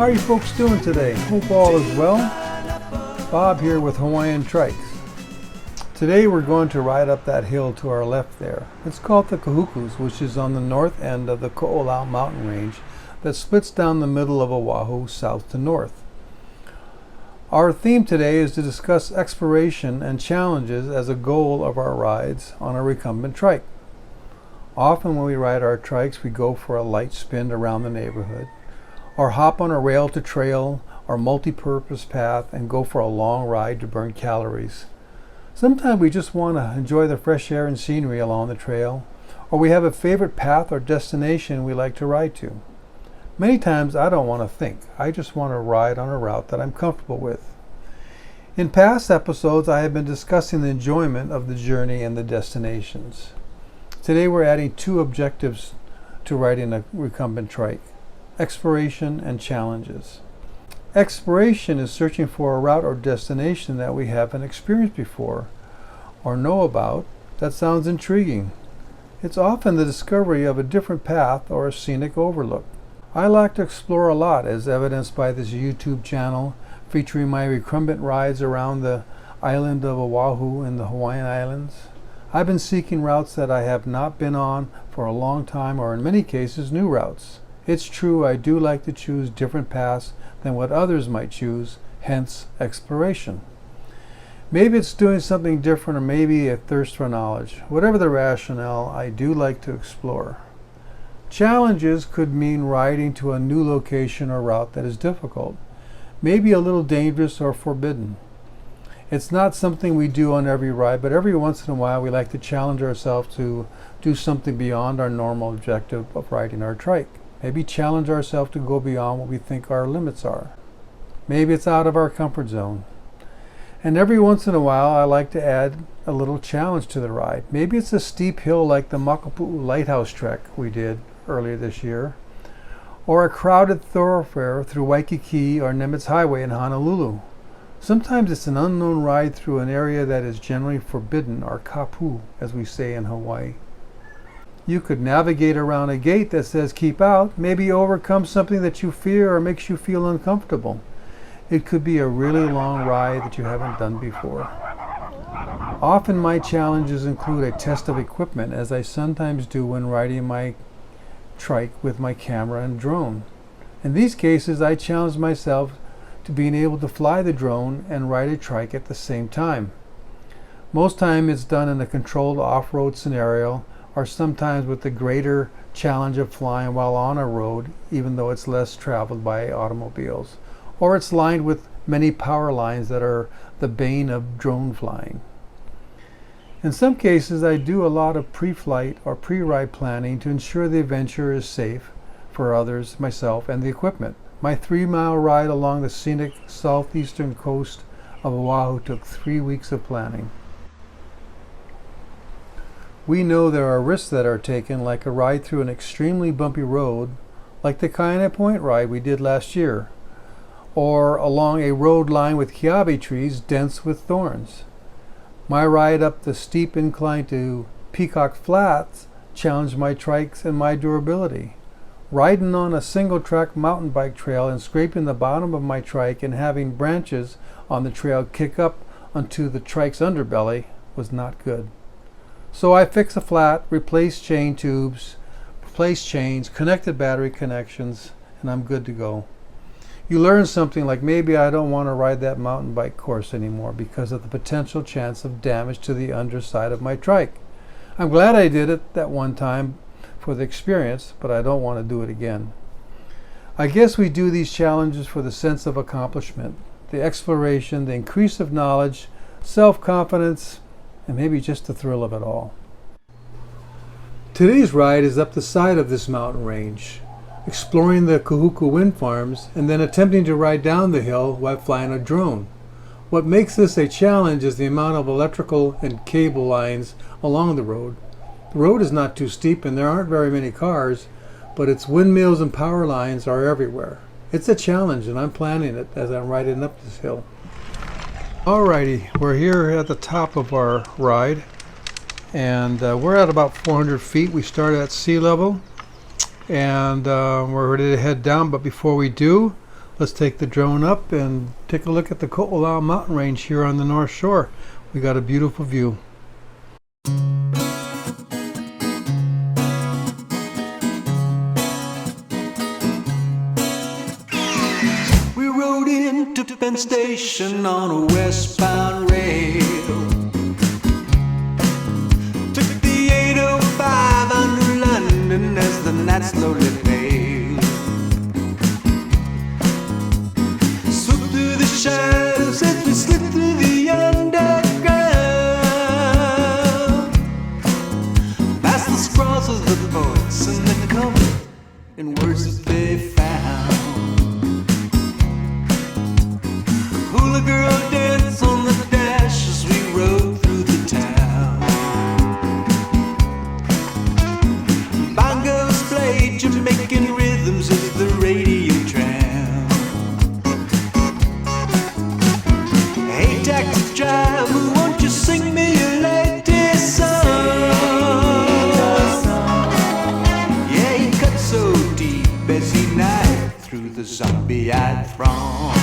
How are you folks doing today? Hope all is well. Bob here with Hawaiian Trikes. Today we're going to ride up that hill to our left there. It's called the Kahukus, which is on the north end of the Ko'olau mountain range that splits down the middle of Oahu south to north. Our theme today is to discuss exploration and challenges as a goal of our rides on a recumbent trike. Often when we ride our trikes, we go for a light spin around the neighborhood, or hop on a rail to trail or multi-purpose path and go for a long ride to burn calories. Sometimes we just want to enjoy the fresh air and scenery along the trail, or we have a favorite path or destination we like to ride to. Many times I don't want to think, I just want to ride on a route that I'm comfortable with. In past episodes I have been discussing the enjoyment of the journey and the destinations. Today we're adding two objectives to riding a recumbent trike: exploration and challenges. Exploration is searching for a route or destination that we haven't experienced before or know about that sounds intriguing. It's often the discovery of a different path or a scenic overlook. I like to explore a lot, as evidenced by this YouTube channel featuring my recumbent rides around the island of Oahu in the Hawaiian Islands. I've been seeking routes that I have not been on for a long time, or in many cases new routes. It's true, I do like to choose different paths than what others might choose, hence exploration. Maybe it's doing something different, or maybe a thirst for knowledge. Whatever the rationale, I do like to explore. Challenges could mean riding to a new location or route that is difficult, maybe a little dangerous or forbidden. It's not something we do on every ride, but every once in a while we like to challenge ourselves to do something beyond our normal objective of riding our trike. Maybe challenge ourselves to go beyond what we think our limits are. Maybe it's out of our comfort zone. And every once in a while I like to add a little challenge to the ride. Maybe it's a steep hill like the Makapu'u Lighthouse trek we did earlier this year, or a crowded thoroughfare through Waikiki or Nimitz Highway in Honolulu. Sometimes it's an unknown ride through an area that is generally forbidden, or kapu, as we say in Hawaii. You could navigate around a gate that says keep out, maybe overcome something that you fear or makes you feel uncomfortable. It could be a really long ride that you haven't done before. Often my challenges include a test of equipment, as I sometimes do when riding my trike with my camera and drone. In these cases I challenge myself to being able to fly the drone and ride a trike at the same time. Most time it's done in a controlled off-road scenario, or sometimes with the greater challenge of flying while on a road, even though it's less traveled by automobiles, or it's lined with many power lines that are the bane of drone flying. In some cases I do a lot of pre-flight or pre-ride planning to ensure the adventure is safe for others, myself, and the equipment. My 3-mile ride along the scenic southeastern coast of Oahu took 3 weeks of planning. We know there are risks that are taken, like a ride through an extremely bumpy road, like the Kaina Point ride we did last year, or along a road lined with kiawe trees dense with thorns. My ride up the steep incline to Peacock Flats challenged my trikes and my durability. Riding on a single-track mountain bike trail and scraping the bottom of my trike and having branches on the trail kick up onto the trike's underbelly was not good. So I fixed a flat, replaced chain tubes, replaced chains, connected battery connections, and I'm good to go. You learn something like, maybe I don't want to ride that mountain bike course anymore because of the potential chance of damage to the underside of my trike. I'm glad I did it that one time for the experience, but I don't want to do it again. I guess we do these challenges for the sense of accomplishment, the exploration, the increase of knowledge, self-confidence, and maybe just the thrill of it all. Today's ride is up the side of this mountain range, exploring the Kahuku wind farms and then attempting to ride down the hill while flying a drone. What makes this a challenge is the amount of electrical and cable lines along the road. The road is not too steep and there aren't very many cars, but its windmills and power lines are everywhere. It's a challenge and I'm planning it as I'm riding up this hill. Alrighty, we're here at the top of our ride and we're at about 400 feet. We started at sea level and we're ready to head down, but before we do, Let's take the drone up and take a look at the Ko'olau mountain range here on the North Shore. We got a beautiful view. We rode into Penn Station on a westbound rail. Took the 805 under London as the night slowly paled. Swooped through the shadows as we slipped through the underground. Past the scrawls of the poets and the cover in words that they found. Hula girl dance on the dash as we rode through the town. Bongos played Jamaican rhythms as the radio drowned. Hey taxi driver, won't you sing me your latest song? Yeah, he cut so deep as he knifed through the zombie-eyed throng.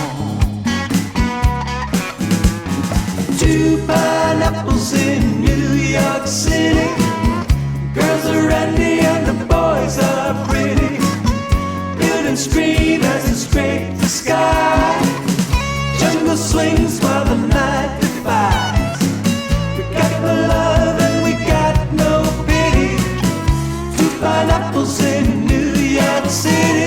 2 pineapples in New York City. Girls are randy and the boys are pretty. Build and scream as they scrape the sky. Jungle swings while the night defies. We got no love and we got no pity. 2 pineapples in New York City.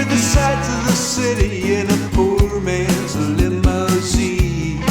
The sights of the city in a poor man's limousine.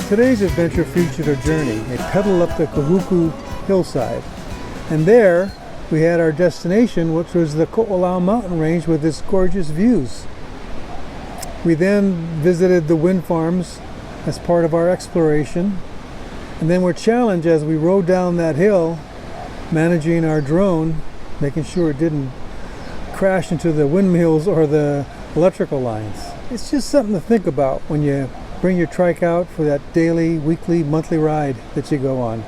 Today's adventure featured a journey, a pedal up the Kahuku hillside. And there we had our destination, which was the Ko'olau mountain range with its gorgeous views. We then visited the wind farms as part of our exploration. And then we're challenged as we rode down that hill, managing our drone, making sure it didn't crash into the windmills or the electrical lines. It's just something to think about when you bring your trike out for that daily, weekly, monthly ride that you go on.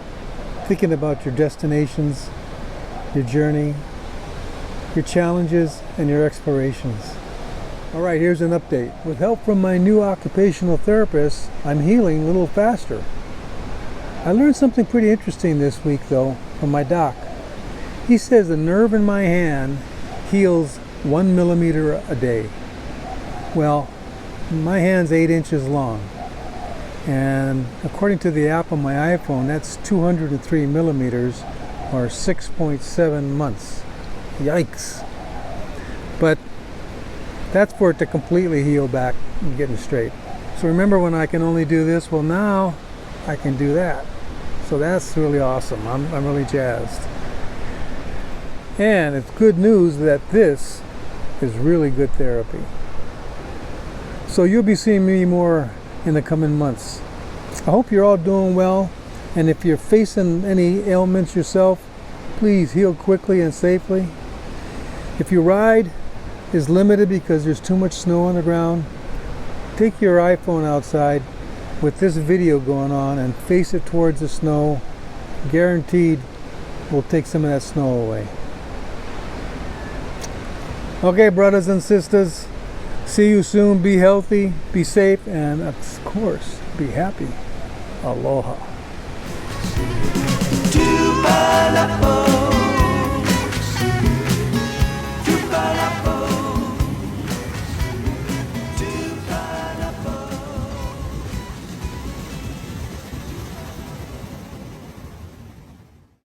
Thinking about your destinations, your journey, your challenges, and your explorations. All right, here's an update. With help from my new occupational therapist, I'm healing a little faster. I learned something pretty interesting this week, though, from my doc. He says the nerve in my hand heals 1 millimeter a day. Well, my hand's 8 inches long, and according to the app on my iPhone, that's 203 millimeters or 6.7 months. Yikes. But that's for it to completely heal back and getting straight. So remember when I can only do this? Well, now I can do that. So that's really awesome. I'm really jazzed. And it's good news that this is really good therapy. So you'll be seeing me more in the coming months. I hope you're all doing well, and if you're facing any ailments yourself, please heal quickly and safely. If your ride is limited because there's too much snow on the ground, take your iPhone outside with this video going on and face it towards the snow. Guaranteed we'll take some of that snow away. Okay, brothers and sisters, see you soon. Be healthy, be safe, and of course, be happy. Aloha.